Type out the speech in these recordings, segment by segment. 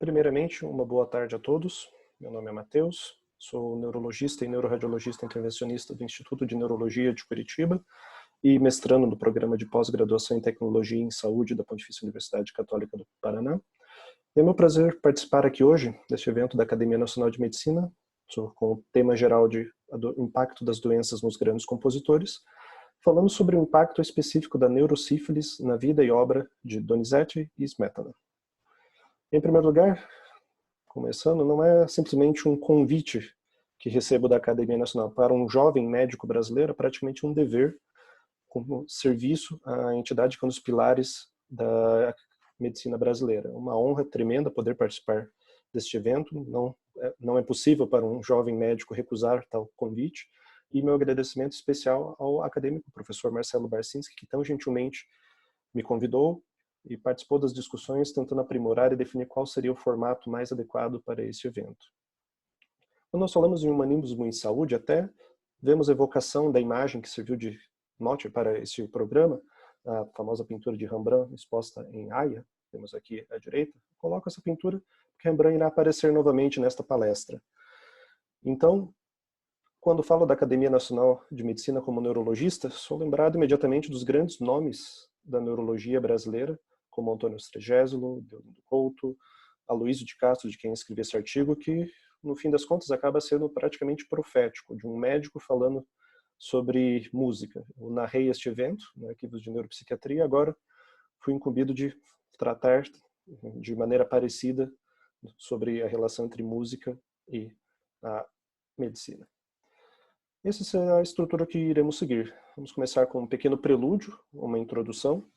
Primeiramente, uma boa tarde a todos. Meu nome é Matheus, sou neurologista e neuroradiologista intervencionista do Instituto de Neurologia de Curitiba e mestrando no programa de pós-graduação em Tecnologia em Saúde da Pontifícia Universidade Católica do Paraná. É meu prazer participar aqui hoje deste evento da Academia Nacional de Medicina, com o tema geral de impacto das doenças nos grandes compositores, falando sobre o impacto específico da neurosífilis na vida e obra de Donizetti e Smetana. Em primeiro lugar, começando, não é simplesmente um convite que recebo da Academia Nacional para um jovem médico brasileiro, é praticamente um dever como serviço à entidade que é um dos pilares da medicina brasileira. É uma honra tremenda poder participar deste evento, não é possível para um jovem médico recusar tal convite, e meu agradecimento especial ao acadêmico professor Marcelo Barcinski, que tão gentilmente me convidou e participou das discussões tentando aprimorar e definir qual seria o formato mais adequado para esse evento. Quando nós falamos em humanismo em saúde, até vemos a evocação da imagem que serviu de mote para esse programa, a famosa pintura de Rembrandt exposta em Haia, temos aqui à direita. Coloco essa pintura porque Rembrandt irá aparecer novamente nesta palestra. Então, quando falo da Academia Nacional de Medicina como neurologista, sou lembrado imediatamente dos grandes nomes da neurologia brasileira, como Antônio Stregésilo, Deolindo Couto, Aloísio de Castro, de quem escrevi esse artigo, que, no fim das contas, acaba sendo praticamente profético, de um médico falando sobre música. Eu narrei este evento, no Arquivos de Neuropsiquiatria, agora fui incumbido de tratar de maneira parecida sobre a relação entre música e a medicina. Essa é a estrutura que iremos seguir. Vamos começar com um pequeno prelúdio, uma introdução,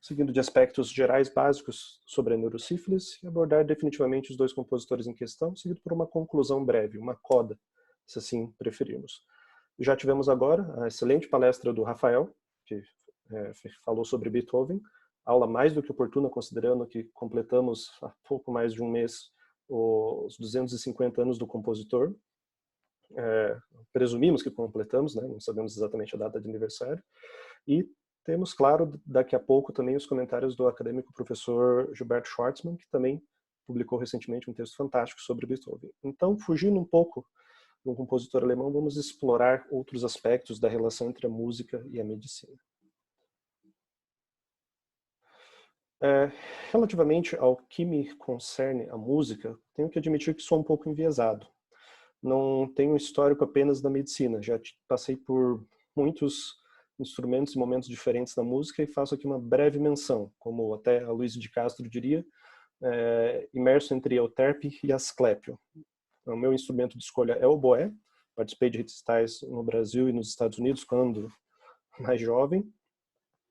seguindo de aspectos gerais básicos sobre a neurosífilis e abordar definitivamente os dois compositores em questão, seguido por uma conclusão breve, uma coda, se assim preferirmos. Já tivemos agora a excelente palestra do Rafael, que falou sobre Beethoven, aula mais do que oportuna, considerando que completamos há pouco mais de um mês os 250 anos do compositor. Presumimos que completamos, né? Não sabemos exatamente a data de aniversário, e temos, claro, daqui a pouco também os comentários do acadêmico professor Gilberto Schwartzman, que também publicou recentemente um texto fantástico sobre Beethoven. Então, fugindo um pouco de um compositor alemão, vamos explorar outros aspectos da relação entre a música e a medicina. Relativamente ao que me concerne a música, tenho que admitir que sou um pouco enviesado. Não tenho histórico apenas da medicina, já passei por muitos instrumentos e momentos diferentes da música e faço aqui uma breve menção, como até a Aloísio de Castro diria, imerso entre euterpe e asclépio. O meu instrumento de escolha é o oboé, participei de recitais no Brasil e nos Estados Unidos quando mais jovem.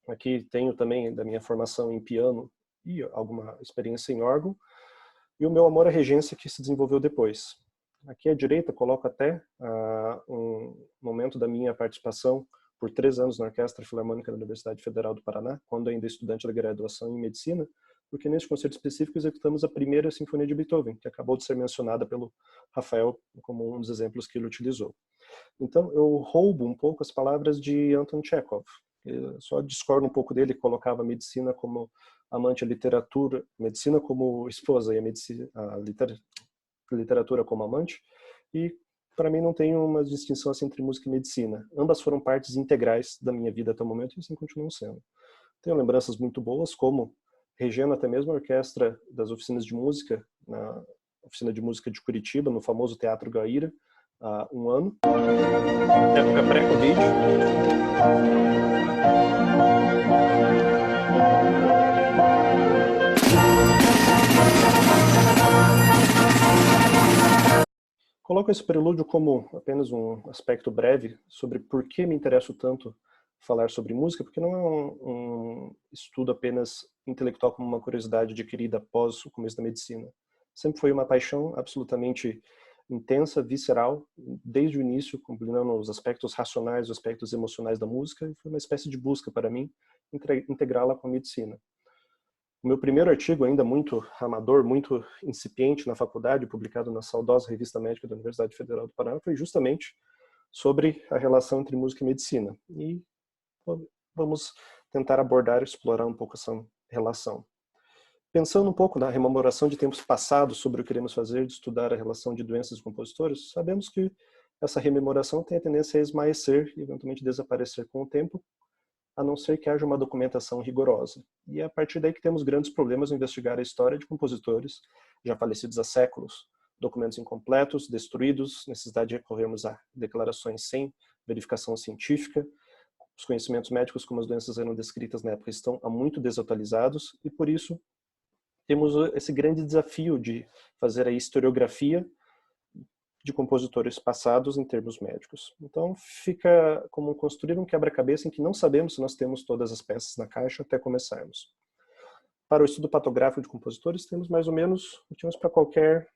Aqui tenho também da minha formação em piano e alguma experiência em órgão, e o meu amor à regência que se desenvolveu depois. Aqui à direita coloco até um momento da minha participação por 3 anos na Orquestra Filarmônica da Universidade Federal do Paraná, quando ainda estudante da graduação em Medicina, porque neste concerto específico executamos a primeira Sinfonia de Beethoven, que acabou de ser mencionada pelo Rafael como um dos exemplos que ele utilizou. Então eu roubo um pouco as palavras de Anton Chekhov. Eu só discordo um pouco dele, que colocava a medicina como amante à literatura, medicina como esposa e a literatura como amante, e para mim não tem uma distinção assim, entre música e medicina. Ambas foram partes integrais da minha vida até o momento e assim continuam sendo. Tenho lembranças muito boas, como regendo até mesmo a orquestra das oficinas de música, na oficina de música de Curitiba, no famoso Teatro Gaíra, há um ano. Época pré-Covid. Coloco esse prelúdio como apenas um aspecto breve sobre por que me interesso tanto falar sobre música, porque não é um estudo apenas intelectual como uma curiosidade adquirida após o começo da medicina. Sempre foi uma paixão absolutamente intensa, visceral, desde o início, combinando os aspectos racionais, os aspectos emocionais da música, e foi uma espécie de busca para mim integrá-la com a medicina. O meu primeiro artigo, ainda muito amador, muito incipiente na faculdade, publicado na saudosa Revista Médica da Universidade Federal do Paraná, foi justamente sobre a relação entre música e medicina. E vamos tentar abordar e explorar um pouco essa relação. Pensando um pouco na rememoração de tempos passados sobre o que queremos fazer de estudar a relação de doenças e compositores, sabemos que essa rememoração tem a tendência a esmaecer e eventualmente desaparecer com o tempo, a não ser que haja uma documentação rigorosa. E é a partir daí que temos grandes problemas em investigar a história de compositores já falecidos há séculos, documentos incompletos, destruídos, necessidade de recorrermos a declarações sem verificação científica. Os conhecimentos médicos como as doenças eram descritas na época estão há muito desatualizados e por isso temos esse grande desafio de fazer a historiografia de compositores passados em termos médicos. Então fica como construir um quebra-cabeça em que não sabemos se nós temos todas as peças na caixa até começarmos. Para o estudo patográfico de compositores, temos mais ou menos motivos para qualquer,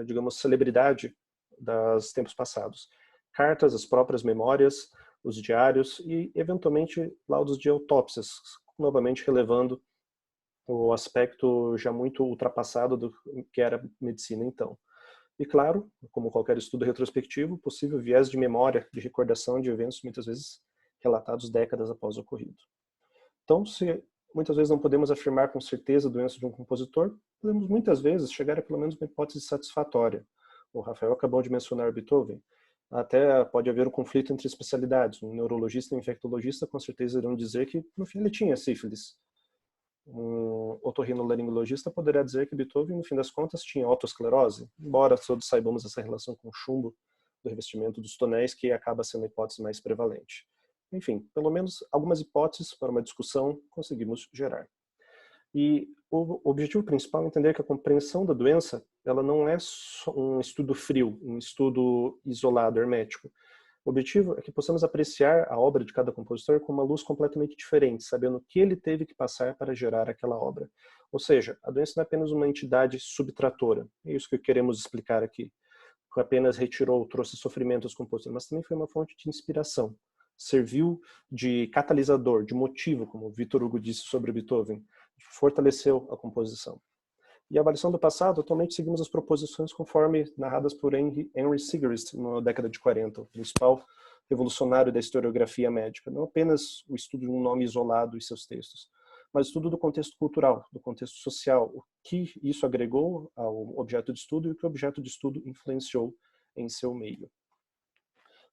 digamos, celebridade dos tempos passados. Cartas, as próprias memórias, os diários e, eventualmente, laudos de autópsias, novamente relevando o aspecto já muito ultrapassado do que era medicina então. E claro, como qualquer estudo retrospectivo, possível viés de memória, de recordação de eventos muitas vezes relatados décadas após o ocorrido. Então, se muitas vezes não podemos afirmar com certeza a doença de um compositor, podemos muitas vezes chegar a pelo menos uma hipótese satisfatória. O Rafael acabou de mencionar Beethoven. Até pode haver um conflito entre especialidades. Um neurologista e um infectologista com certeza irão dizer que no fim ele tinha sífilis. Um otorrinolaringologista poderá dizer que Beethoven, no fim das contas, tinha otosclerose, embora todos saibamos essa relação com o chumbo do revestimento dos tonéis, que acaba sendo a hipótese mais prevalente. Enfim, pelo menos algumas hipóteses para uma discussão conseguimos gerar. E o objetivo principal é entender que a compreensão da doença ela não é só um estudo frio, um estudo isolado, hermético. O objetivo é que possamos apreciar a obra de cada compositor com uma luz completamente diferente, sabendo o que ele teve que passar para gerar aquela obra. Ou seja, a doença não é apenas uma entidade subtratora, é isso que queremos explicar aqui, que apenas retirou, trouxe sofrimento aos compositores, mas também foi uma fonte de inspiração. Serviu de catalisador, de motivo, como Victor Hugo disse sobre Beethoven, fortaleceu a composição. E a avaliação do passado, atualmente seguimos as proposições conforme narradas por Henry Sigrist na década de 40, o principal revolucionário da historiografia médica. Não apenas o estudo de um nome isolado e seus textos, mas o estudo do contexto cultural, do contexto social, o que isso agregou ao objeto de estudo e o que o objeto de estudo influenciou em seu meio.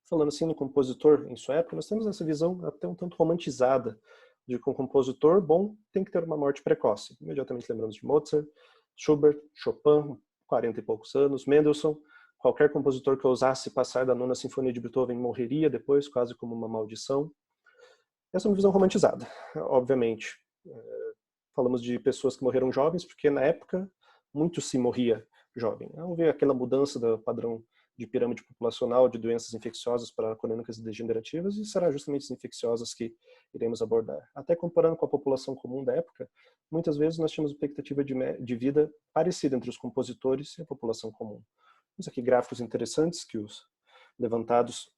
Falando assim no compositor em sua época, nós temos essa visão até um tanto romantizada de que um compositor bom tem que ter uma morte precoce. Imediatamente lembramos de Mozart, Schubert, Chopin, 40 e poucos anos, Mendelssohn, qualquer compositor que ousasse passar da nona sinfonia de Beethoven morreria depois, quase como uma maldição. Essa é uma visão romantizada, obviamente. Falamos de pessoas que morreram jovens, porque na época muito se morria jovem. Houve aquela mudança do padrão de pirâmide populacional de doenças infecciosas para crônicas e degenerativas, e será justamente as infecciosas que iremos abordar. Até comparando com a população comum da época, muitas vezes nós tínhamos expectativa de vida parecida entre os compositores e a população comum. Temos aqui gráficos interessantes que os levantados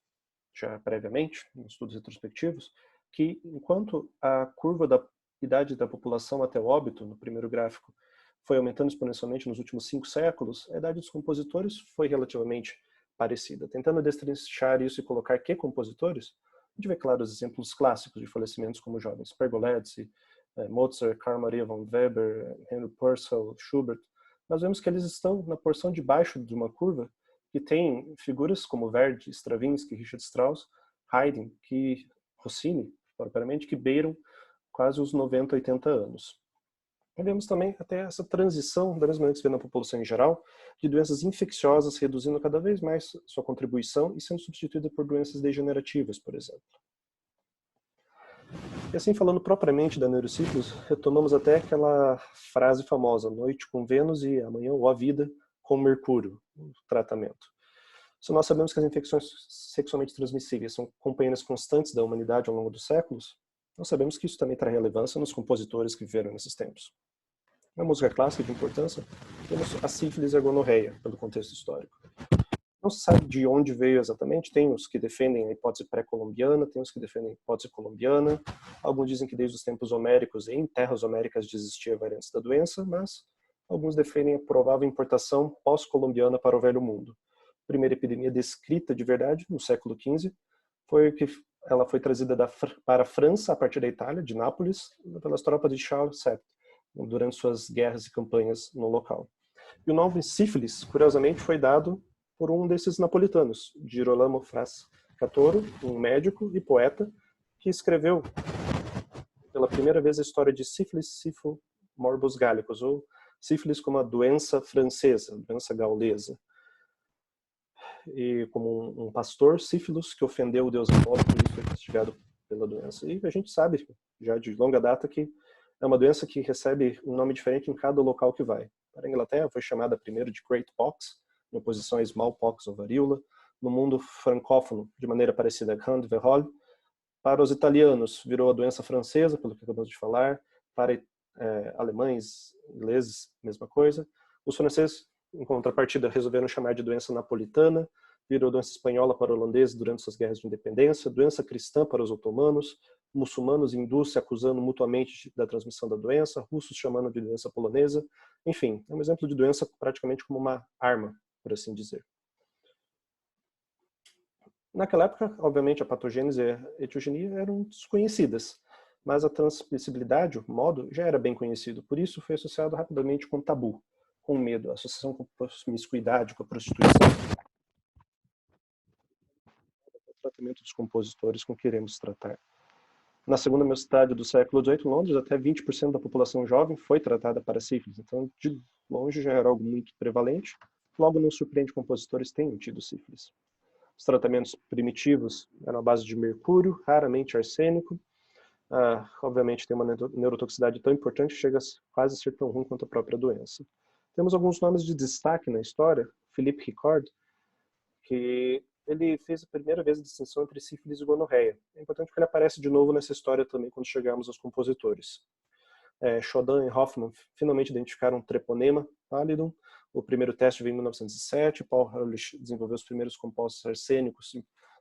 já previamente, em estudos retrospectivos, que enquanto a curva da idade da população até o óbito, no primeiro gráfico, foi aumentando exponencialmente nos últimos 5 séculos, a idade dos compositores foi relativamente parecida. Tentando destrinchar isso e colocar que compositores, a gente vê claros exemplos clássicos de falecimentos como jovens Pergolesi, Mozart, Carl Maria von Weber, Henry Purcell, Schubert. Nós vemos que eles estão na porção de baixo de uma curva que tem figuras como Verdi, Stravinsky, Richard Strauss, Haydn, Rossini, propriamente, que beiram quase os 90, 80 anos. E vemos também até essa transição, da mesma maneira que se vê na população em geral, de doenças infecciosas reduzindo cada vez mais sua contribuição e sendo substituída por doenças degenerativas, por exemplo. E assim, falando propriamente da neurociclos, retomamos até aquela frase famosa, noite com Vênus e amanhã ou a vida com Mercúrio, o tratamento. Se nós sabemos que as infecções sexualmente transmissíveis são companheiras constantes da humanidade ao longo dos séculos, nós sabemos que isso também traz relevância nos compositores que viveram nesses tempos. Na música clássica de importância, temos a sífilis e a gonorreia, pelo contexto histórico. Não se sabe de onde veio exatamente, tem os que defendem a hipótese pré-colombiana, tem os que defendem a hipótese colombiana, alguns dizem que desde os tempos homéricos, em terras homéricas, existia variantes da doença, mas alguns defendem a provável importação pós-colombiana para o Velho Mundo. A primeira epidemia descrita de verdade, no século XV, foi que ela foi trazida para a França, a partir da Itália, de Nápoles, pelas tropas de Charles VII, durante suas guerras e campanhas no local. E o nome sífilis, curiosamente, foi dado por um desses napolitanos, Girolamo Frascatoro, um médico e poeta, que escreveu pela primeira vez a história de sífilis sifo morbus gallicus, ou sífilis como a doença francesa, doença gaulesa. E como um pastor, sífilos, que ofendeu o deus Apolo, por isso foi castigado pela doença. E a gente sabe, já de longa data, que é uma doença que recebe um nome diferente em cada local que vai. Para a Inglaterra foi chamada primeiro de Great Pox, em oposição a smallpox ou varíola. No mundo francófono, de maneira parecida a Grande Verrol. Para os italianos, virou a doença francesa, pelo que acabamos de falar. Para alemães, ingleses, mesma coisa. Os franceses, em contrapartida, resolveram chamar de doença napolitana. Virou doença espanhola para holandeses durante suas guerras de independência. Doença cristã para os otomanos. Muçulmanos e hindus se acusando mutuamente da transmissão da doença. Russos chamando de doença polonesa. Enfim, é um exemplo de doença praticamente como uma arma, por assim dizer. Naquela época, obviamente, a patogênese e a etiogenia eram desconhecidas, mas a transmissibilidade, o modo, já era bem conhecido. Por isso, foi associado rapidamente com tabu, com medo, a associação com a promiscuidade, com a prostituição. O tratamento dos compositores com que iremos tratar. Na segunda metade do século XVIII, em Londres, até 20% da população jovem foi tratada para sífilis. Então, de longe, já era algo muito prevalente. Logo, não surpreende que compositores tenham tido sífilis. Os tratamentos primitivos eram à base de mercúrio, raramente arsênico. Obviamente tem uma neurotoxicidade tão importante que chega quase a ser tão ruim quanto a própria doença. Temos alguns nomes de destaque na história. Philippe Ricard, que ele fez a primeira vez a distinção entre sífilis e gonorreia. É importante que ele aparece de novo nessa história também quando chegarmos aos compositores. Chodin e Hoffmann finalmente identificaram um treponema pallidum. O primeiro teste veio em 1907. Paul Ehrlich desenvolveu os primeiros compostos arsênicos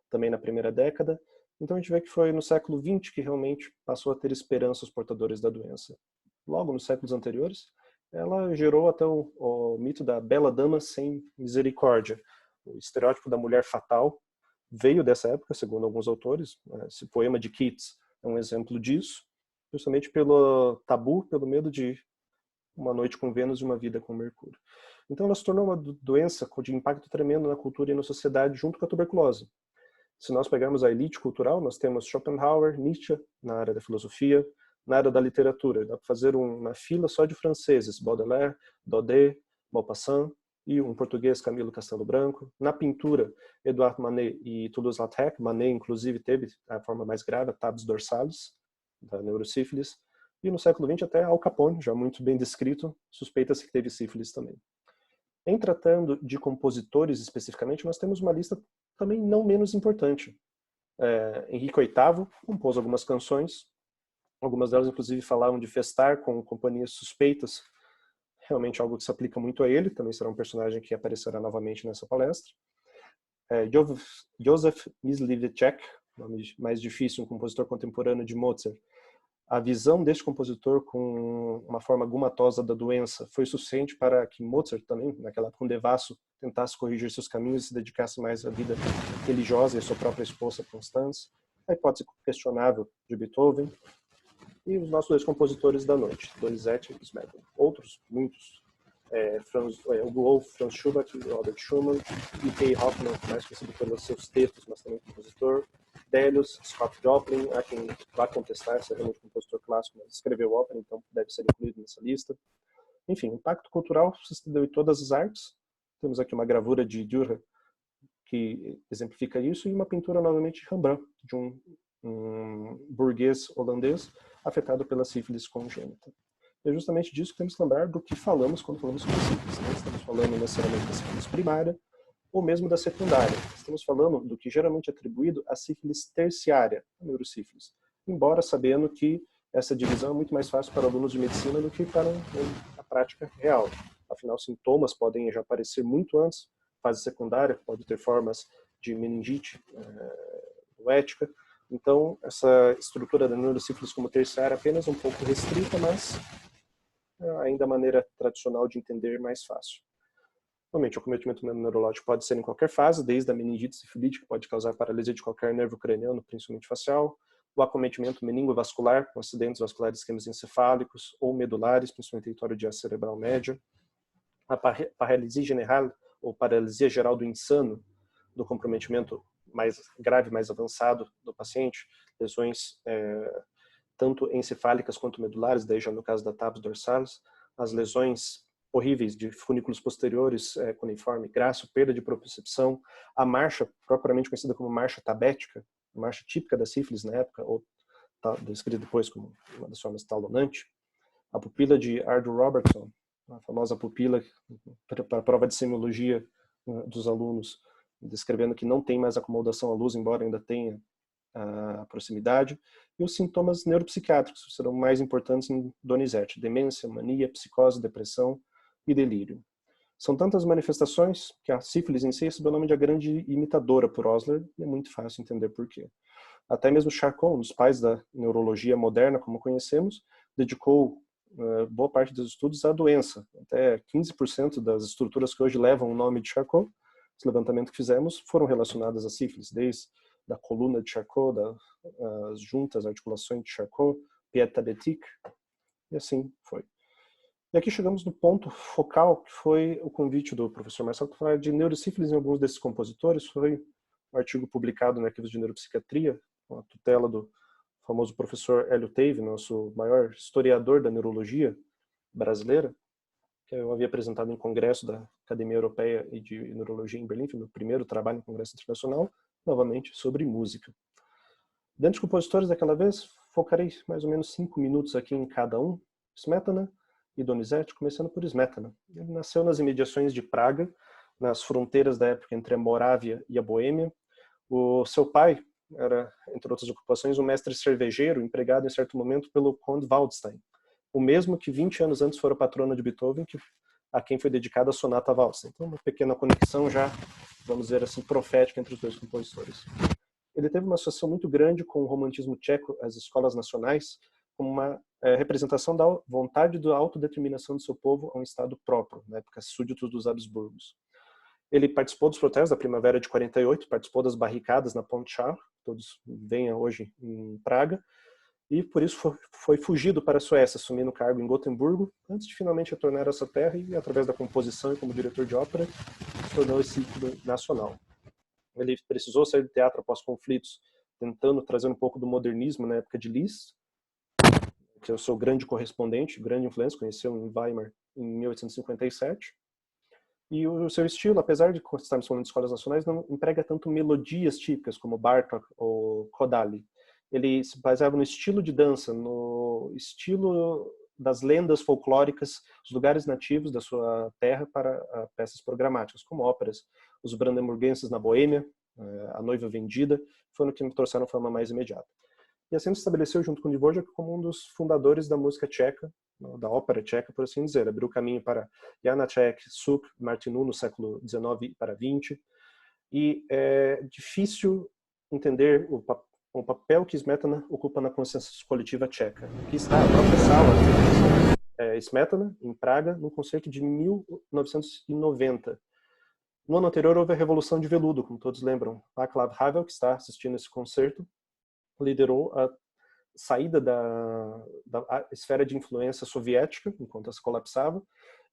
também na primeira década. Então a gente vê que foi no século XX que realmente passou a ter esperança os portadores da doença. Logo nos séculos anteriores, ela gerou até o mito da bela dama sem misericórdia. O estereótipo da mulher fatal veio dessa época, segundo alguns autores. Esse poema de Keats é um exemplo disso, justamente pelo tabu, pelo medo de uma noite com Vênus e uma vida com Mercúrio. Então ela se tornou uma doença de impacto tremendo na cultura e na sociedade, junto com a tuberculose. Se nós pegarmos a elite cultural, nós temos Schopenhauer, Nietzsche na área da filosofia, na área da literatura. Dá para fazer uma fila só de franceses, Baudelaire, Daudet, Maupassant, e um português, Camilo Castelo Branco. Na pintura, Edouard Manet e Toulouse-Lautrec. Manet, inclusive, teve a forma mais grave, a tabes dorsalis, da neurosífilis. E no século XX até Al Capone, já muito bem descrito, suspeita-se que teve sífilis também. Em tratando de compositores especificamente, nós temos uma lista também não menos importante. Henrique VIII compôs algumas canções, algumas delas inclusive falavam de festar com companhias suspeitas, realmente algo que se aplica muito a ele, também será um personagem que aparecerá novamente nessa palestra. Joseph Mysliveček, nome mais difícil, um compositor contemporâneo de Mozart. A visão deste compositor com uma forma gumatosa da doença foi suficiente para que Mozart também, naquela época um devasso, tentasse corrigir seus caminhos e se dedicasse mais à vida religiosa e à sua própria esposa Constance. A hipótese questionável de Beethoven. E os nossos dois compositores da noite, Donizetti e Smetana. Outros, muitos. Franz Schubert, Robert Schumann, E.K. Hoffmann, mais conhecido pelos seus textos, mas também compositor. Delius, Scott Joplin, há quem vá contestar se é realmente um compositor clássico, mas escreveu ópera, então deve ser incluído nessa lista. Enfim, impacto cultural se estendeu em todas as artes. Temos aqui uma gravura de Dürer que exemplifica isso, e uma pintura novamente de Rembrandt, de um burguês holandês afetado pela sífilis congênita. É justamente disso que temos que lembrar do que falamos quando falamos sobre sífilis. Não estamos falando necessariamente da sífilis primária, ou mesmo da secundária. Estamos falando do que geralmente é atribuído à sífilis terciária, a neurosífilis, embora sabendo que essa divisão é muito mais fácil para alunos de medicina do que para a prática real. Afinal, sintomas podem já aparecer muito antes, fase secundária, pode ter formas de meningite noética. Então, essa estrutura da neurosífilis como terciária é apenas um pouco restrita, mas ainda a maneira tradicional de entender mais fácil. Normalmente, o acometimento neurológico pode ser em qualquer fase, desde a meningite sifilítica, que pode causar paralisia de qualquer nervo craniano, principalmente facial, o acometimento meningovascular, com acidentes vasculares de esquemas encefálicos ou medulares, principalmente território de cerebral média, a paralisia general, ou paralisia geral do insano, do comprometimento mais grave, mais avançado do paciente, lesões tanto encefálicas quanto medulares, daí já no caso da tabes dorsalis, as lesões horríveis de funículos posteriores, cuneiforme, grácil, perda de propriocepção, a propriamente conhecida como marcha tabética, marcha típica da sífilis na época, ou descrita depois como uma das formas talonante, a pupila de Arthur-Robertson, a famosa pupila para a prova de semiologia dos alunos, descrevendo que não tem mais acomodação à luz, embora ainda tenha a proximidade, e os sintomas neuropsiquiátricos serão mais importantes em Donizete: demência, mania, psicose, depressão e delírio. São tantas manifestações que a sífilis em si recebeu o nome de a grande imitadora por Osler, e é muito fácil entender por quê. Até mesmo Charcot, um dos pais da neurologia moderna, como conhecemos, dedicou boa parte dos estudos à doença. Até 15% das estruturas que hoje levam o nome de Charcot, esse levantamento que fizemos, foram relacionadas à sífilis, desde da coluna de Charcot, das juntas, articulações de Charcot, pieta de tic, e assim foi. E aqui chegamos no ponto focal, que foi o convite do professor Marcelo para falar de neurosífilis em alguns desses compositores. Foi um artigo publicado no Arquivos de Neuropsiquiatria, com a tutela do famoso professor Hélio Teve, nosso maior historiador da neurologia brasileira, que eu havia apresentado em congresso da Academia Europeia e de Neurologia em Berlim, foi meu primeiro trabalho em congresso internacional, novamente sobre música. Dentre os compositores daquela vez, focarei mais ou menos 5 minutos aqui em cada um. Smetana e Donizete, começando por Smetana. Ele nasceu nas imediações de Praga, nas fronteiras da época entre a Morávia e a Boêmia. O seu pai era, entre outras ocupações, um mestre cervejeiro, empregado em certo momento pelo Conde Waldstein, o mesmo que 20 anos antes fora patrono de Beethoven, a quem foi dedicada a Sonata Valsa. Então, uma pequena conexão já, vamos dizer assim, profética entre os dois compositores. Ele teve uma associação muito grande com o romantismo tcheco, as escolas nacionais, como uma representação da vontade da autodeterminação do seu povo a um estado próprio, na época súditos dos Habsburgos. Ele participou dos protestos da primavera de 48, participou das barricadas na Ponte Charles, todos veem hoje em Praga, e por isso foi fugido para a Suécia, assumindo o cargo em Gotemburgo, antes de finalmente retornar a essa terra e, através da composição e como diretor de ópera, se tornou esse ídolo nacional. Ele precisou sair do teatro após conflitos, tentando trazer um pouco do modernismo na época de Liszt, que é o seu grande correspondente, grande influência, conheceu em Weimar em 1857. E o seu estilo, apesar de estarmos falando de escolas nacionais, não emprega tanto melodias típicas como Bartók ou Kodály. Ele se baseava no estilo de dança, no estilo das lendas folclóricas, os lugares nativos da sua terra para peças programáticas, como óperas. Os Brandenburgenses na Boêmia, A Noiva Vendida, foram que trouxeram fama mais imediata. E assim se estabeleceu junto com Dvořák como um dos fundadores da música tcheca, da ópera tcheca, por assim dizer. Abriu caminho para Janáček, Suk, Martinu no século XIX para XX. E é difícil entender o papel que Smetana ocupa na consciência coletiva tcheca. Aqui está a própria sala Smetana, em Praga, no concerto de 1990. No ano anterior houve a Revolução de Veludo, como todos lembram. Václav Havel, que está assistindo esse concerto, liderou a saída da esfera de influência soviética, enquanto essa colapsava,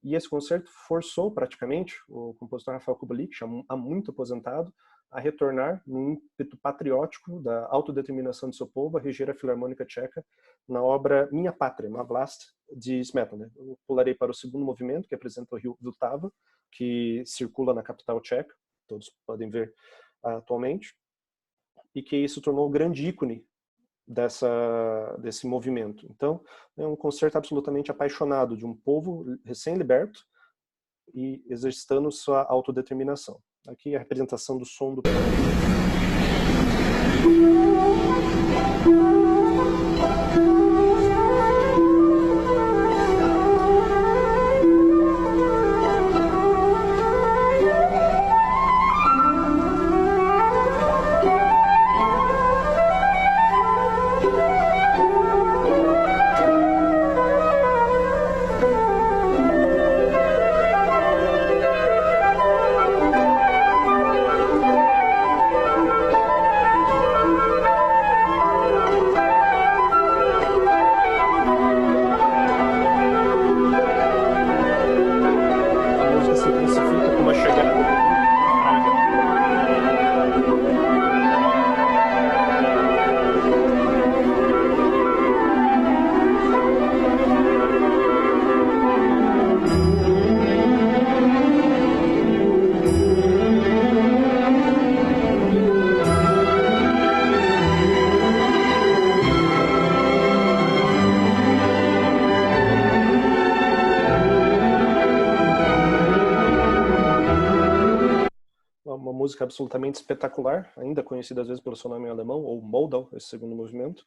e esse concerto forçou praticamente o compositor Rafael Kubelik, há muito aposentado, a retornar num ímpeto patriótico da autodeterminação do seu povo, a reger a Filarmônica Tcheca na obra Minha Pátria, Má Vlast, de Smetana. Eu pularei para o segundo movimento, que apresenta o rio Vltava, que circula na capital tcheca, todos podem ver atualmente, e que se tornou o grande ícone desse movimento. Então, é um concerto absolutamente apaixonado de um povo recém-liberto e exercitando sua autodeterminação. Aqui a representação do som do piano. se intensifica com uma chegada. Uma música absolutamente espetacular, ainda conhecida às vezes pelo seu nome em alemão, ou Moldau, esse segundo movimento,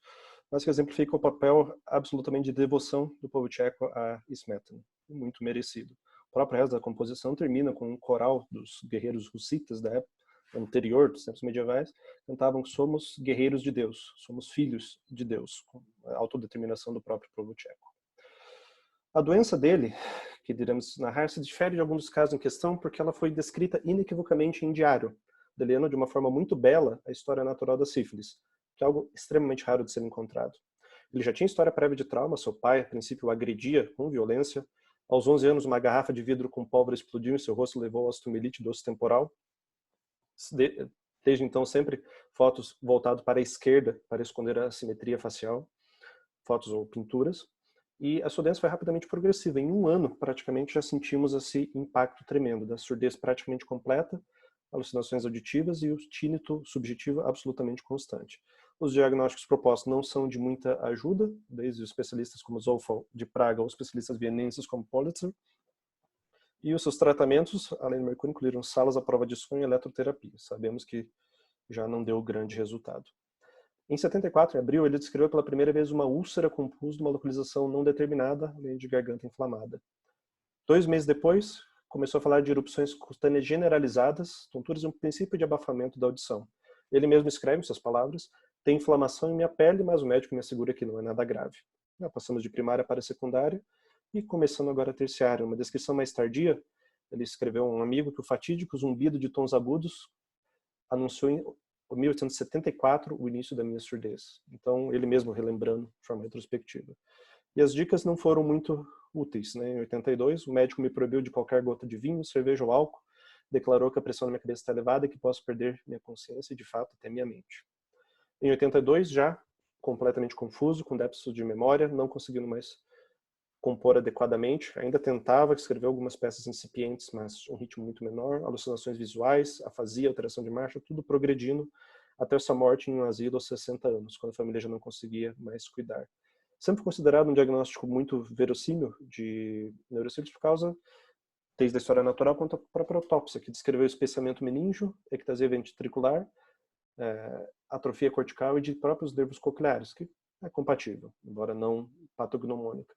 mas que exemplifica o papel absolutamente de devoção do povo tcheco a Smetana, muito merecido. O próprio resto da composição termina com um coral dos guerreiros hussitas da época anterior, dos tempos medievais, cantavam que somos guerreiros de Deus, somos filhos de Deus, com a autodeterminação do próprio povo tcheco. A doença dele, que iremos narrar, se difere de alguns dos casos em questão porque ela foi descrita inequivocamente em diário, delineando de uma forma muito bela a história natural da sífilis, que é algo extremamente raro de ser encontrado. Ele já tinha história prévia de trauma, seu pai, a princípio, o agredia com violência. Aos 11 anos, uma garrafa de vidro com pólvora explodiu em seu rosto e levou à osteomielite do osso temporal. Desde então, sempre fotos voltadas para a esquerda, para esconder a assimetria facial, fotos ou pinturas. E a sua doença foi rapidamente progressiva. Em um ano, praticamente, já sentimos esse impacto tremendo, da surdez praticamente completa, alucinações auditivas e o tínito subjetivo absolutamente constante. Os diagnósticos propostos não são de muita ajuda, desde os especialistas como Zoffel de Praga ou especialistas vienenses como Politzer. E os seus tratamentos, além do mercúrio, incluíram salas à prova de sonho e eletroterapia. Sabemos que já não deu grande resultado. Em 74, em abril, ele descreveu pela primeira vez uma úlcera com pus de uma localização não determinada, além de garganta inflamada. 2 meses depois, começou a falar de erupções cutâneas generalizadas, tonturas e um princípio de abafamento da audição. Ele mesmo escreve, em suas palavras, tem inflamação em minha pele, mas o médico me assegura que não é nada grave. Passamos de primária para secundária e começando agora a terciária. Uma descrição mais tardia, ele escreveu a um amigo que o fatídico zumbido de tons agudos anunciou em 1874 o início da minha surdez. Então, ele mesmo relembrando de forma retrospectiva. E as dicas não foram muito úteis. Né? Em 82, o médico me proibiu de qualquer gota de vinho, cerveja ou álcool, declarou que a pressão na minha cabeça está elevada e que posso perder minha consciência e, de fato, até minha mente. Em 82, já completamente confuso, com déficit de memória, não conseguindo mais compor adequadamente, ainda tentava escrever algumas peças incipientes, mas um ritmo muito menor, alucinações visuais, afasia, alteração de marcha, tudo progredindo até sua morte em um asilo aos 60 anos, quando a família já não conseguia mais cuidar. Sempre considerado um diagnóstico muito verossímil de neurocílios por causa, desde a história natural quanto a própria autópsia, que descreveu espessamento meníngeo, ectasia ventricular, atrofia cortical e de próprios nervos cocleares, que é compatível, embora não patognomônica.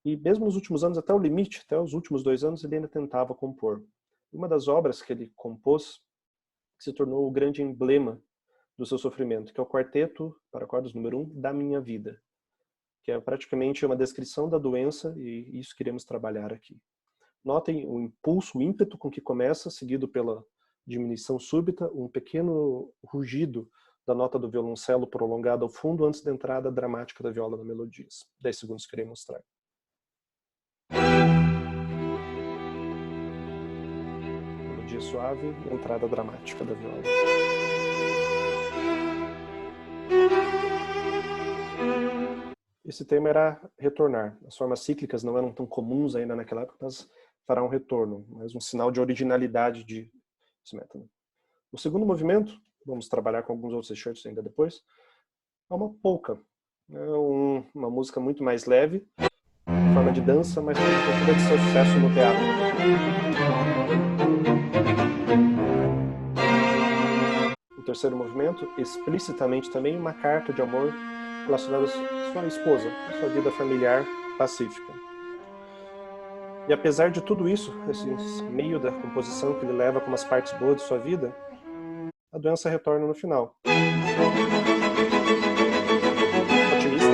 E mesmo nos últimos anos, até o limite, até os últimos 2 anos, ele ainda tentava compor. Uma das obras que ele compôs se tornou o grande emblema do seu sofrimento, que é o Quarteto para Cordas número 1 da Minha Vida, que é praticamente uma descrição da doença e isso queremos trabalhar aqui. Notem o impulso, o ímpeto com que começa, seguido pela diminuição súbita, um pequeno rugido da nota do violoncelo prolongada ao fundo antes da entrada dramática da viola na melodia. 10 segundos que irei mostrar. Melodia suave, entrada dramática da viola. Esse tema era retornar. As formas cíclicas não eram tão comuns ainda naquela época, mas fará um retorno, mas um sinal de originalidade de Smetana. O segundo movimento, vamos trabalhar com alguns outros excertos ainda depois, é uma polka. É uma música muito mais leve, em forma de dança, mas com cultura de seu sucesso no teatro. O terceiro movimento, explicitamente também uma carta de amor relacionada à sua esposa, à sua vida familiar pacífica. E apesar de tudo isso, esse meio da composição que ele leva como as partes boas de sua vida, a doença retorna no final. Otimista.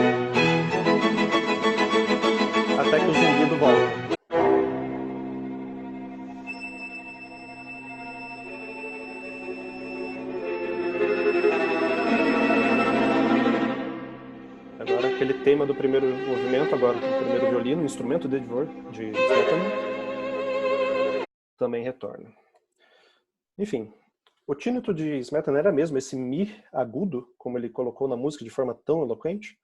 Até que o zumbido volta. Agora aquele tema do primeiro movimento, agora o primeiro violino, o instrumento de Smetana. também retorna. Enfim, o tínito de Smetana era mesmo esse mi agudo, como ele colocou na música de forma tão eloquente.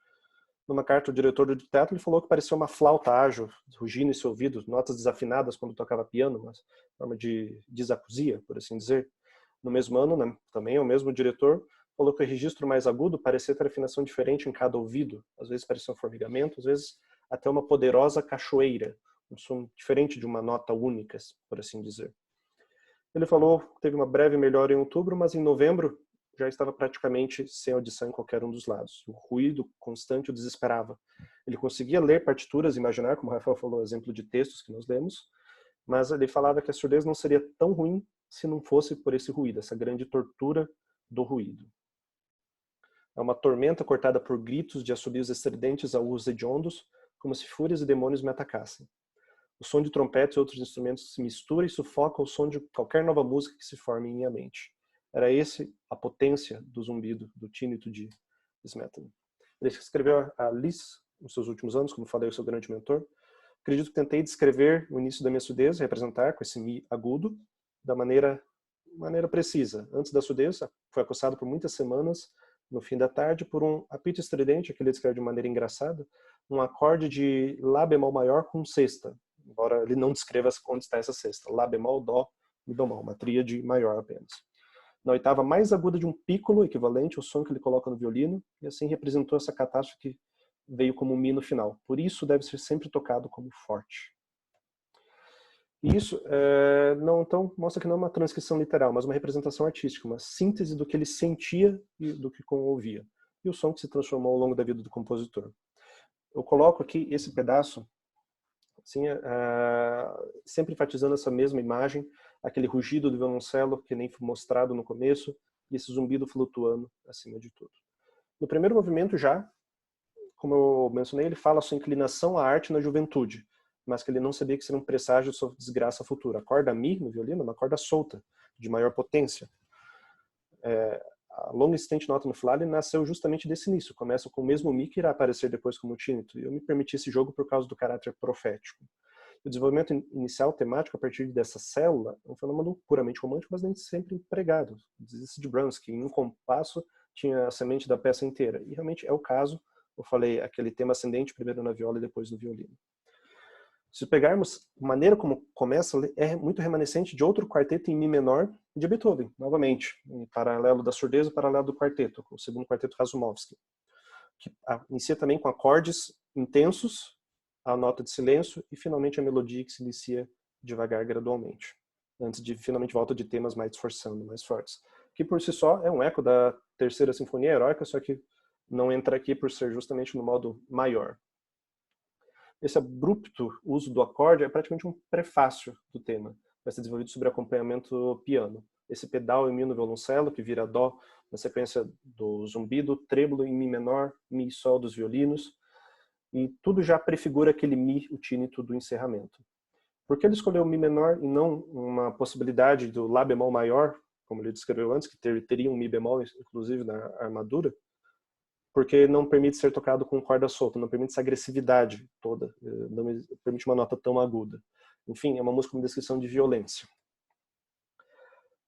Numa carta, o diretor do teatro ele falou que parecia uma flauta ágil, rugindo em seu ouvido, notas desafinadas quando tocava piano, uma forma de desacusia, por assim dizer. No mesmo ano, né, também o mesmo diretor falou que o registro mais agudo parecia ter afinação diferente em cada ouvido. Às vezes parecia um formigamento, às vezes até uma poderosa cachoeira, um som diferente de uma nota única, por assim dizer. Ele falou que teve uma breve melhora em outubro, mas em novembro já estava praticamente sem audição em qualquer um dos lados. O ruído constante o desesperava. Ele conseguia ler partituras, imaginar, como o Rafael falou, exemplo de textos que nós lemos, mas ele falava que a surdez não seria tão ruim se não fosse por esse ruído, essa grande tortura do ruído. É uma tormenta cortada por gritos de assobios estridentes a urros hediondos, como se fúrias e demônios me atacassem. O som de trompetes e outros instrumentos se mistura e sufoca o som de qualquer nova música que se forme em minha mente. Era esse a potência do zumbido, do tínito de Smetana. Ele escreveu a Lis nos seus últimos anos, como falei, o seu grande mentor. Acredito que tentei descrever o início da minha surdez, representar com esse mi agudo, da maneira precisa. Antes da surdez, foi acossado por muitas semanas, no fim da tarde, por um apito estridente, que ele descreve de maneira engraçada, um acorde de Lá bemol maior com sexta, embora ele não descreva onde está essa sexta. Lá bemol, Dó, Mi bemol, uma tríade maior apenas. Na oitava mais aguda de um pícolo, equivalente ao som que ele coloca no violino, e assim representou essa catástrofe que veio como Mi no final. Por isso deve ser sempre tocado como forte. E isso não, então, mostra que não é uma transcrição literal, mas uma representação artística, uma síntese do que ele sentia e do que ouvia. E o som que se transformou ao longo da vida do compositor. Eu coloco aqui esse pedaço, assim, sempre enfatizando essa mesma imagem, aquele rugido do violoncelo que nem foi mostrado no começo, e esse zumbido flutuando acima de tudo. No primeiro movimento já, como eu mencionei, ele fala a sua inclinação à arte na juventude, mas que ele não sabia que seria um presságio de sua desgraça futura. A corda Mi no violino é uma corda solta, de maior potência. A longa existente nota no Flale nasceu justamente desse início. Começa com o mesmo Mi que irá aparecer depois como tínito. E eu me permiti esse jogo por causa do caráter profético. O desenvolvimento inicial temático a partir dessa célula é um fenômeno puramente romântico, mas nem sempre empregado. Diz-se de Brahms, em um compasso tinha a semente da peça inteira. E realmente é o caso. Eu falei aquele tema ascendente primeiro na viola e depois no violino. Se pegarmos a maneira como começa, é muito remanescente de outro quarteto em Mi menor de Beethoven, novamente, em paralelo da surdeza, paralelo do quarteto, o segundo quarteto Razumovsky, que inicia também com acordes intensos, a nota de silêncio e finalmente a melodia que se inicia devagar gradualmente, antes de finalmente volta de temas mais esforçando, mais fortes, que por si só é um eco da terceira sinfonia heróica, só que não entra aqui por ser justamente no modo maior. Esse abrupto uso do acorde é praticamente um prefácio do tema. Vai ser desenvolvido sobre acompanhamento piano. Esse pedal em Mi no violoncelo, que vira Dó, na sequência do zumbido, trêmulo em Mi menor, Mi e Sol dos violinos. E tudo já prefigura aquele Mi, o tínito do encerramento. Por que ele escolheu o Mi menor e não uma possibilidade do Lá bemol maior, como ele descreveu antes, que teria um Mi bemol, inclusive, na armadura? Porque não permite ser tocado com corda solta, não permite essa agressividade toda, não permite uma nota tão aguda. Enfim, é uma música com descrição de violência.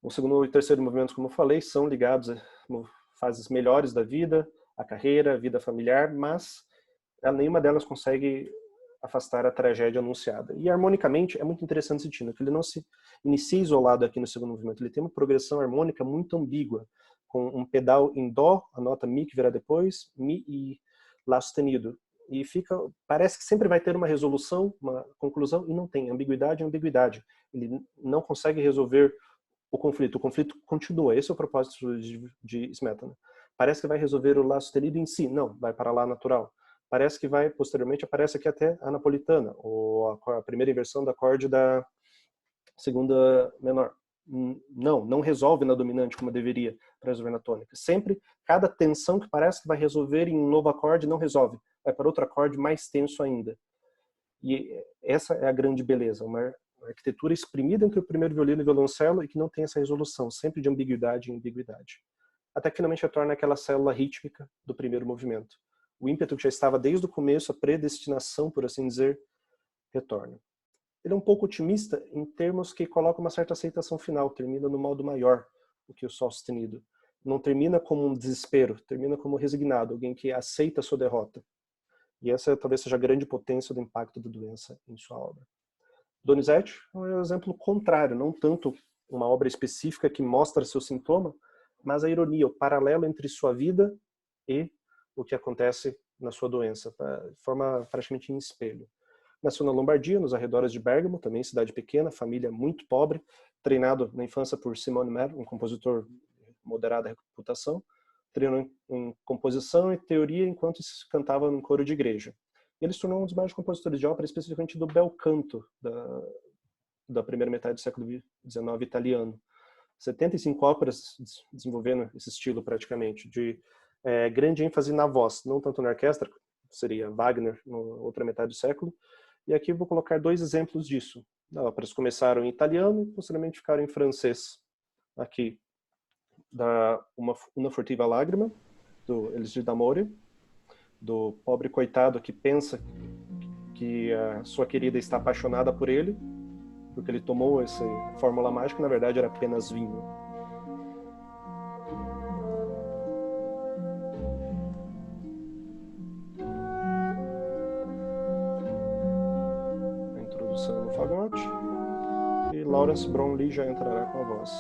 O segundo e terceiro movimento, como eu falei, são ligados a fases melhores da vida, a carreira, a vida familiar, mas nenhuma delas consegue afastar a tragédia anunciada. E harmonicamente é muito interessante esse tino, que ele não se inicia isolado aqui no segundo movimento, ele tem uma progressão harmônica muito ambígua, com um pedal em Dó, a nota Mi que virá depois, Mi e Lá sustenido. E parece que sempre vai ter uma resolução, uma conclusão, e não tem. Ambiguidade é ambiguidade. Ele não consegue resolver o conflito continua. Esse é o propósito de Smetana. Parece que vai resolver o Lá sustenido em si. Não, vai para Lá natural. Parece que vai, posteriormente, aparece aqui até a napolitana, ou a primeira inversão do acorde da segunda menor. Não resolve na dominante como deveria para resolver na tônica. Sempre, cada tensão que parece que vai resolver em um novo acorde, não resolve. Vai para outro acorde mais tenso ainda. E essa é a grande beleza, uma arquitetura exprimida entre o primeiro violino e o violoncelo e que não tem essa resolução, sempre de ambiguidade em ambiguidade. Até que finalmente retorna aquela célula rítmica do primeiro movimento. O ímpeto que já estava desde o começo, a predestinação, por assim dizer, retorna. ele é um pouco otimista em termos que coloca uma certa aceitação final, termina no modo maior do que o sol sustenido. Não termina como um desespero, termina como resignado, alguém que aceita a sua derrota. E essa talvez seja a grande potência do impacto da doença em sua obra. Donizete é um exemplo contrário, não tanto uma obra específica que mostra seu sintoma, mas a ironia, o paralelo entre sua vida e o que acontece na sua doença, de forma praticamente em espelho. Nasceu na Lombardia, nos arredores de Bergamo, também cidade pequena, família muito pobre, treinado na infância por Simone Mer, um compositor de moderada reputação, treinou em composição e teoria enquanto cantava num coro de igreja. Ele se tornou um dos maiores compositores de ópera, especificamente do bel canto da primeira metade do século XIX italiano. 75 óperas desenvolvendo esse estilo praticamente, de grande ênfase na voz, não tanto na orquestra, seria Wagner na outra metade do século. E aqui vou colocar 2 exemplos disso. As óperas começaram em italiano e posteriormente ficaram em francês. Aqui, Una furtiva lágrima, do Elisir d'Amore, do pobre coitado que pensa que a sua querida está apaixonada por ele, porque ele tomou essa fórmula mágica, na verdade era apenas vinho. A introdução no fagote, e Lawrence Brownlee já entrará com a voz.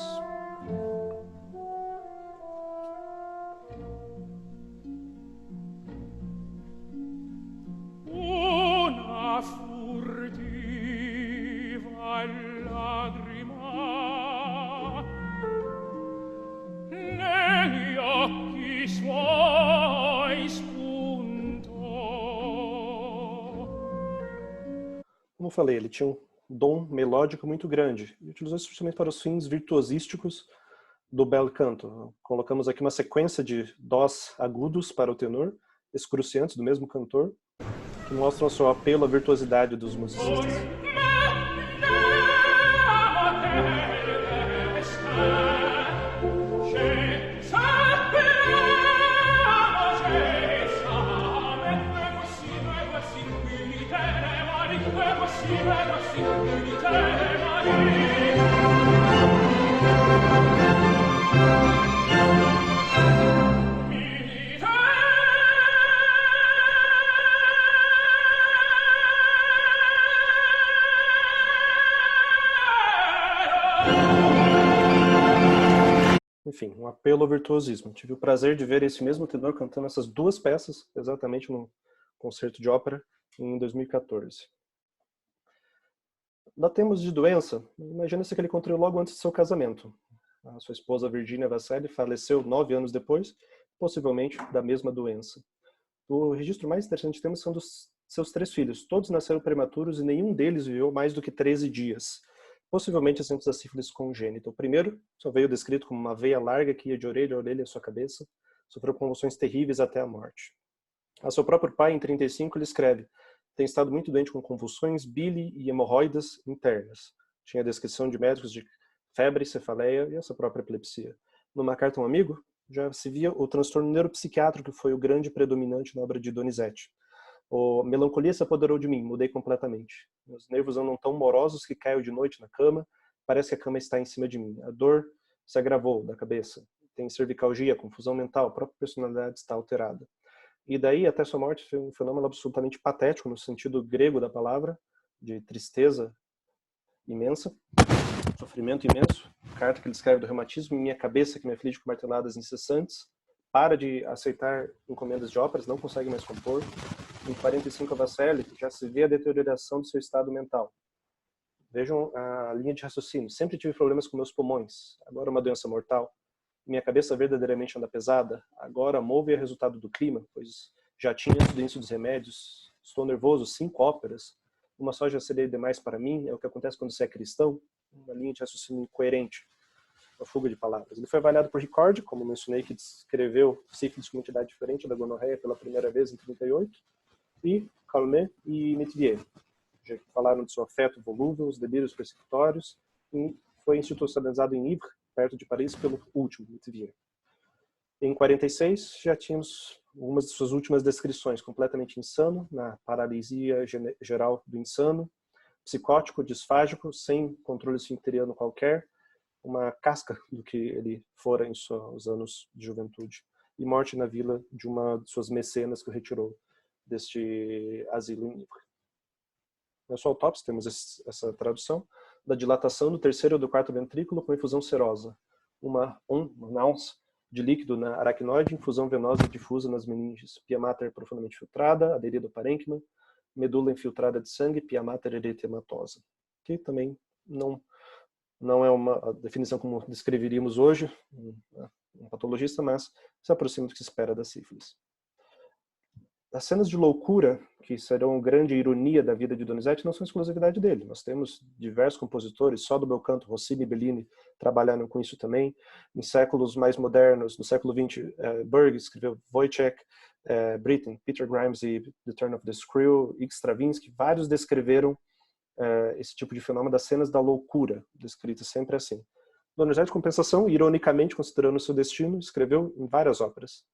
Como eu falei, ele tinha um dom melódico muito grande e utilizou esse instrumento para os fins virtuosísticos do bel canto. Colocamos aqui uma sequência de dós agudos para o tenor, excruciantes do mesmo cantor, que mostram o seu apelo à virtuosidade dos musicistas. Enfim, um apelo ao virtuosismo. Tive o prazer de ver esse mesmo tenor cantando essas 2 peças, exatamente num concerto de ópera, em 2014. Da temos de doença, imagina-se que ele contraiu logo antes de seu casamento. A sua esposa Virginia Vasselli faleceu 9 anos depois, possivelmente da mesma doença. O registro mais interessante que temos são dos seus 3 filhos. Todos nasceram prematuros e nenhum deles viveu mais do que 13 dias. Possivelmente exemplos da sífilis congênita. O primeiro só veio descrito como uma veia larga que ia de orelha a orelha à sua cabeça. Sofreu convulsões terríveis até a morte. A seu próprio pai, em 35, ele escreve: tem estado muito doente com convulsões, bile e hemorroidas internas. Tinha a descrição de médicos de febre, cefaleia e essa própria epilepsia. Numa carta a um amigo, já se via o transtorno neuropsiquiátrico que foi o grande predominante na obra de Donizete. A melancolia se apoderou de mim, mudei completamente. Meus nervos andam tão morosos que caio de noite na cama, parece que a cama está em cima de mim. A dor se agravou da cabeça. Tem cervicalgia, confusão mental, a própria personalidade está alterada. E daí, até sua morte, foi um fenômeno absolutamente patético, no sentido grego da palavra, de tristeza imensa, sofrimento imenso. Carta que ele escreve do reumatismo, minha cabeça que me aflige com marteladas incessantes, para de aceitar encomendas de óperas, não consegue mais compor. Em 45, a Vasselli já se vê a deterioração do seu estado mental. Vejam a linha de raciocínio. Sempre tive problemas com meus pulmões, agora uma doença mortal. Minha cabeça verdadeiramente anda pesada. Agora move é resultado do clima, pois já tinha incidência dos remédios. Estou nervoso, 5 óperas. Uma só já seria demais para mim. É o que acontece quando você é cristão. Uma linha de raciocínio incoerente. Uma fuga de palavras. Ele foi avaliado por Ricordi, como mencionei, que descreveu sífilis com uma entidade diferente da gonorreia pela primeira vez em 38. E Calmet e Métivier. Já falaram de seu afeto volúvel, os delírios persecutórios. E foi institucionalizado em Ypres, perto de Paris, pelo último, Métivier. Em 46, já tínhamos algumas de suas últimas descrições, completamente insano, na paralisia geral do insano, psicótico, disfágico, sem controle esfincteriano qualquer, uma casca do que ele fora em seus anos de juventude. E morte na vila de uma de suas mecenas que o retirou deste asilo iníquo. Na sua autópsia, temos essa tradução, da dilatação do terceiro ou do quarto ventrículo com infusão serosa. Uma ounce de líquido na aracnoide, infusão venosa difusa nas meninges, pia mater profundamente filtrada, aderida ao parênquima, medula infiltrada de sangue, pia mater eritematosa. Que também não é uma definição como descreveríamos hoje, um patologista, mas se aproxima do que se espera da sífilis. As cenas de loucura, que serão grande ironia da vida de Donizetti, não são exclusividade dele. Nós temos diversos compositores, só do meu canto, Rossini e Bellini, trabalharam com isso também. Em séculos mais modernos, no século XX, Berg escreveu Wojciech, Britten, Peter Grimes e The Turn of the Screw, Stravinsky, vários descreveram esse tipo de fenômeno das cenas da loucura, descritas sempre assim. Donizetti, de compensação, ironicamente, considerando o seu destino, escreveu em várias óperas.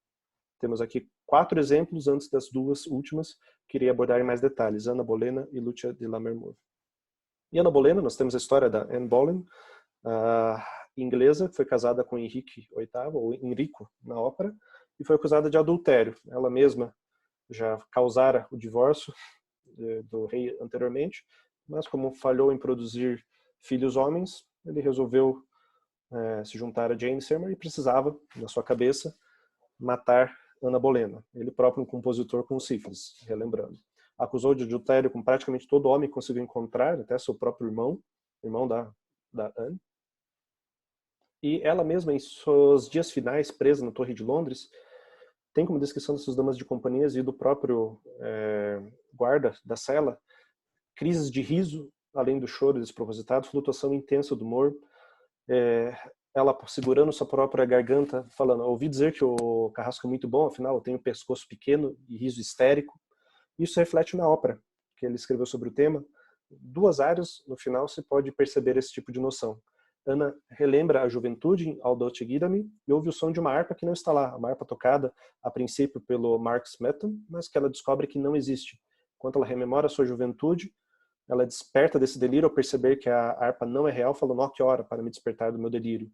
Temos aqui 4 exemplos antes das 2 últimas, que irei abordar em mais detalhes, Anna Bolena e Lucia di Lammermoor. E Anna Bolena, nós temos a história da Anne Boleyn, inglesa, que foi casada com Henrique VIII, ou Enrico, na ópera, e foi acusada de adultério. Ela mesma já causara o divórcio do rei anteriormente, mas como falhou em produzir filhos homens, ele resolveu se juntar a Jane Seymour e precisava, na sua cabeça, matar Anna Bolena. Ele próprio um compositor com sífilis, relembrando. Acusou de adultério com praticamente todo homem que conseguiu encontrar, até seu próprio irmão da Anne. E ela mesma, em seus dias finais, presa na Torre de Londres, tem como descrição das suas damas de companhias e do próprio guarda da cela, crises de riso, além do choro despropositado, flutuação intensa do humor, ela segurando sua própria garganta, falando, ouvi dizer que o Carrasco é muito bom, afinal eu tenho um pescoço pequeno e riso histérico. Isso reflete na ópera que ele escreveu sobre o tema. 2 áreas, no final, se pode perceber esse tipo de noção. Ana relembra a juventude em Aldote Guida-me e ouve o som de uma harpa que não está lá, uma harpa tocada, a princípio, pelo Mark Smeton, mas que ela descobre que não existe. Enquanto ela rememora a sua juventude, ela desperta desse delírio ao perceber que a harpa não é real, falando, ó, que hora para me despertar do meu delírio.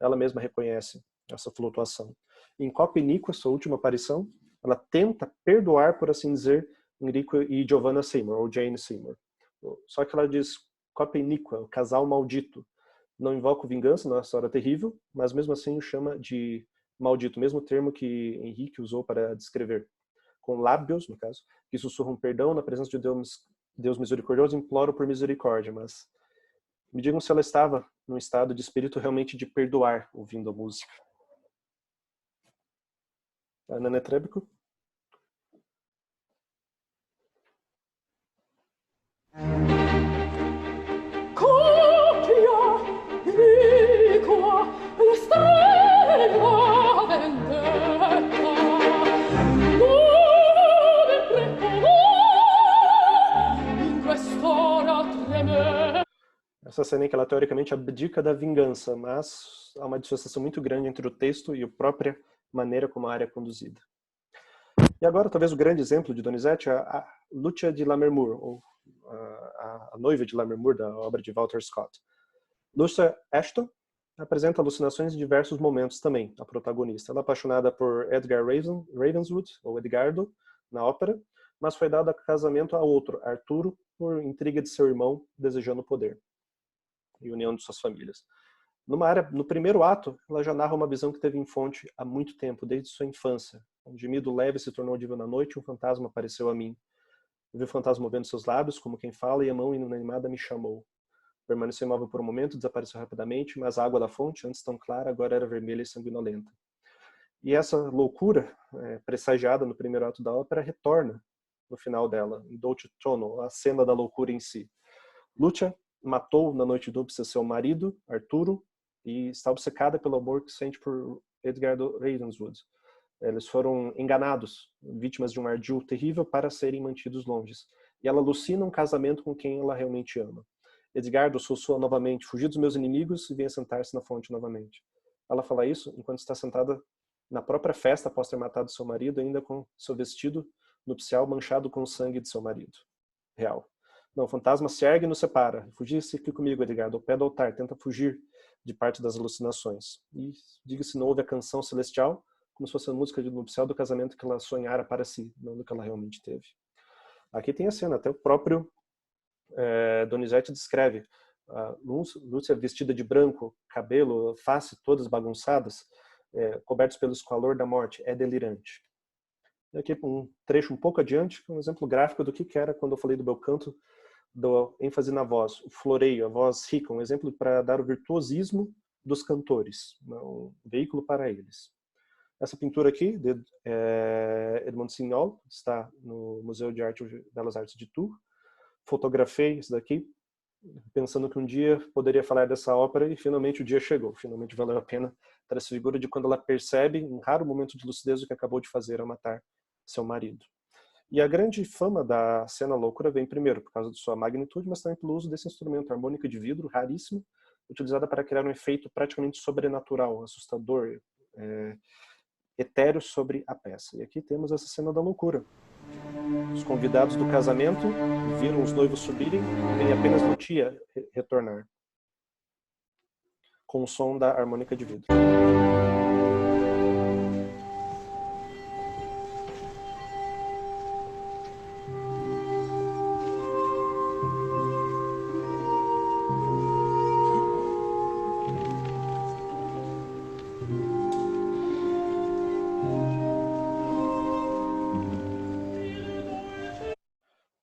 Ela mesma reconhece essa flutuação. Em Copa Iníqua, sua última aparição, ela tenta perdoar, por assim dizer, Enrico e Giovanna Seymour, ou Jane Seymour. Só que ela diz, Copa Iníqua, o casal maldito. Não invoca vingança na história terrível, mas mesmo assim o chama de maldito, mesmo termo que Henrique usou para descrever. Com lábios, no caso, que sussurram perdão na presença de Deus misericordioso, imploro por misericórdia, mas me digam se ela estava num estado de espírito realmente de perdoar ouvindo a música. Ana Netrebko. Essa cena em que ela teoricamente abdica da vingança, mas há uma dissociação muito grande entre o texto e a própria maneira como a área é conduzida. E agora, talvez o grande exemplo de Donizetti é a Lucia di Lammermoor, ou a noiva de Lammermoor, da obra de Walter Scott. Lucia Ashton apresenta alucinações em diversos momentos também, a protagonista. Ela é apaixonada por Edgar Ravenswood, ou Edgardo, na ópera, mas foi dada casamento a outro, Arturo, por intriga de seu irmão, desejando poder e união de suas famílias. No primeiro ato, ela já narra uma visão que teve em fonte há muito tempo, desde sua infância. Um gemido leve se tornou audível na noite e um fantasma apareceu a mim. Eu vi o fantasma movendo seus lábios, como quem fala, e a mão inanimada me chamou. Permaneceu imóvel por um momento, desapareceu rapidamente, mas a água da fonte, antes tão clara, agora era vermelha e sanguinolenta. E essa loucura, pressagiada no primeiro ato da ópera, retorna no final dela, em Dolce Tono, a cena da loucura em si. Lucia matou na noite de núpcias seu marido, Arturo, e está obcecada pelo amor que sente por Edgardo Ravenswood. Eles foram enganados, vítimas de um ardil terrível para serem mantidos longe. E ela alucina um casamento com quem ela realmente ama. Edgardo sussurra novamente, fugi dos meus inimigos e venha sentar-se na fonte novamente. Ela fala isso enquanto está sentada na própria festa após ter matado seu marido, ainda com seu vestido nupcial manchado com o sangue de seu marido real. Não, o fantasma se ergue e nos separa. Fugir-se aqui comigo, Edgardo, ao pé do altar, tenta fugir de parte das alucinações. E, diga-se, não ouve a canção celestial, como se fosse a música de nupcial do casamento que ela sonhara para si, não do que ela realmente teve. Aqui tem a cena, até o próprio Donizete descreve Lúcia vestida de branco, cabelo, face todas bagunçadas, cobertos pelo esqualor da morte, é delirante. E aqui um trecho um pouco adiante, um exemplo gráfico do que era quando eu falei do bel canto, do ênfase na voz, o floreio, a voz rica, um exemplo para dar o virtuosismo dos cantores, um veículo para eles. Essa pintura aqui, de Edmond Signol, está no Museu de Arte e Belas Artes de Tours. Fotografei isso daqui, pensando que um dia poderia falar dessa ópera, e finalmente o dia chegou. Finalmente valeu a pena ter essa figura de quando ela percebe, em raro momento de lucidez, o que acabou de fazer ao matar seu marido. E a grande fama da cena loucura vem primeiro por causa de sua magnitude, mas também pelo uso desse instrumento, harmônica de vidro, raríssimo, utilizada para criar um efeito praticamente sobrenatural, assustador, etéreo sobre a peça. E aqui temos essa cena da loucura. Os convidados do casamento viram os noivos subirem e vem apenas Lucia retornar, com o som da harmônica de vidro.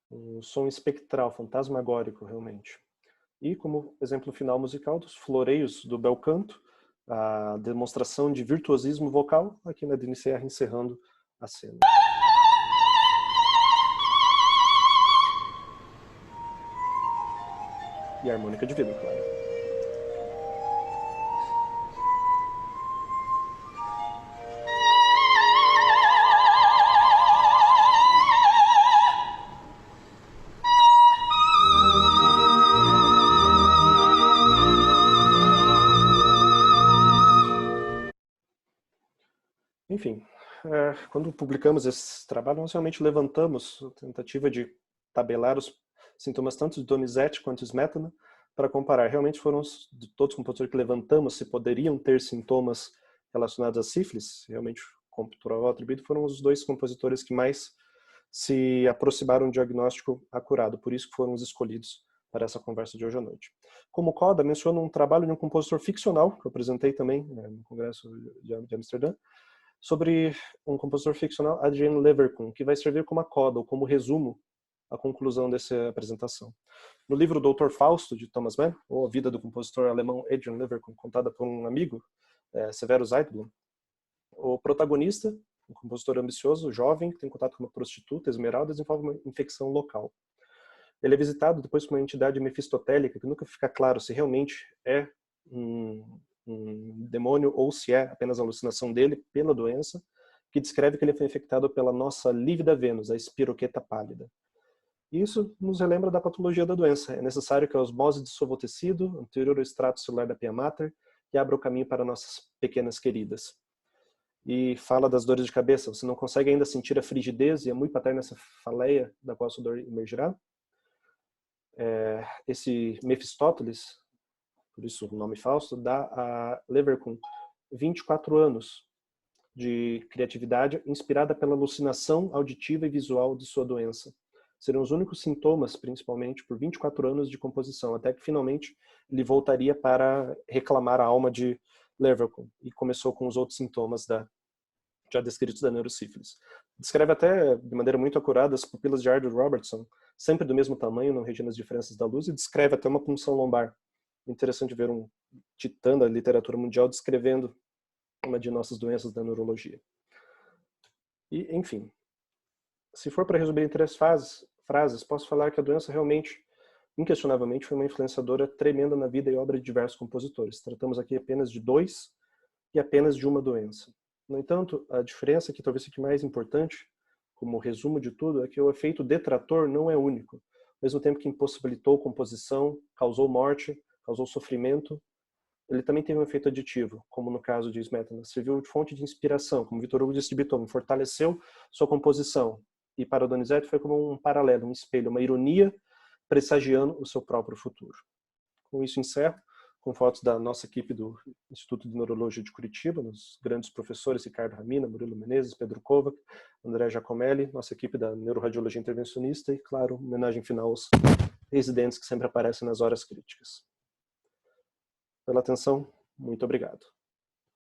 Um som espectral, fantasmagórico, realmente. E como exemplo final musical dos floreios do bel canto, a demonstração de virtuosismo vocal, aqui na Dini Serra encerrando a cena. E a harmônica de vidro, claro. Enfim, quando publicamos esse trabalho, nós realmente levantamos a tentativa de tabelar os sintomas tanto de Donizete quanto de Smetana para comparar. Realmente foram de todos os compositores que levantamos se poderiam ter sintomas relacionados à sífilis, realmente cultural atribuído, foram os dois compositores que mais se aproximaram do diagnóstico acurado, por isso que foram os escolhidos para essa conversa de hoje à noite. Como coda, menciono um trabalho de um compositor ficcional, que eu apresentei também no Congresso de Amsterdã, sobre um compositor ficcional, Adrian Leverkühn, que vai servir como a coda, ou como resumo, a conclusão dessa apresentação. No livro Doutor Fausto, de Thomas Mann, ou A Vida do Compositor Alemão Adrian Leverkühn, contada por um amigo, Severo Zeitblum, o protagonista, um compositor ambicioso, jovem, que tem contato com uma prostituta, Esmeralda, desenvolve uma infecção local. Ele é visitado depois por uma entidade mefistotélica, que nunca fica claro se realmente é um demônio ou se é apenas a alucinação dele pela doença, que descreve que ele foi infectado pela nossa lívida Vênus, a espiroqueta pálida. Isso nos relembra da patologia da doença. É necessário que a osmose dissolva o tecido anterior ao extrato celular da pia mater e abra o caminho para nossas pequenas queridas. E fala das dores de cabeça. Você não consegue ainda sentir a frigidez e a muito paterna cefaleia da qual a sua dor emergirá? Esse Mefistófeles, por isso o nome Fausto, dá a Leverkühn 24 anos de criatividade inspirada pela alucinação auditiva e visual de sua doença. Seriam os únicos sintomas, principalmente, por 24 anos de composição, até que finalmente ele voltaria para reclamar a alma de Leverkühn, e começou com os outros sintomas já descritos da neurosífilis. Descreve até, de maneira muito acurada, as pupilas de Arthur Robertson, sempre do mesmo tamanho, não regendo as diferenças da luz, e descreve até uma punção lombar. Interessante ver um titã da literatura mundial descrevendo uma de nossas doenças da neurologia. E, enfim, se for para resumir em 3 frases, posso falar que a doença realmente, inquestionavelmente, foi uma influenciadora tremenda na vida e obra de diversos compositores. Tratamos aqui apenas de 2 e apenas de uma doença. No entanto, a diferença que talvez fique mais importante, como resumo de tudo, é que o efeito detrator não é único. Ao mesmo tempo que impossibilitou composição, causou morte, causou sofrimento, ele também teve um efeito aditivo, como no caso de Smetana. Serviu de fonte de inspiração, como Victor Hugo disse de Beethoven, fortaleceu sua composição. E para Donizete foi como um paralelo, um espelho, uma ironia pressagiando o seu próprio futuro. Com isso, encerro com fotos da nossa equipe do Instituto de Neurologia de Curitiba, nos grandes professores Ricardo Ramina, Murilo Menezes, Pedro Kovac, André Giacomelli, nossa equipe da Neuroradiologia Intervencionista e, claro, homenagem final aos residentes que sempre aparecem nas horas críticas. Pela atenção, muito obrigado.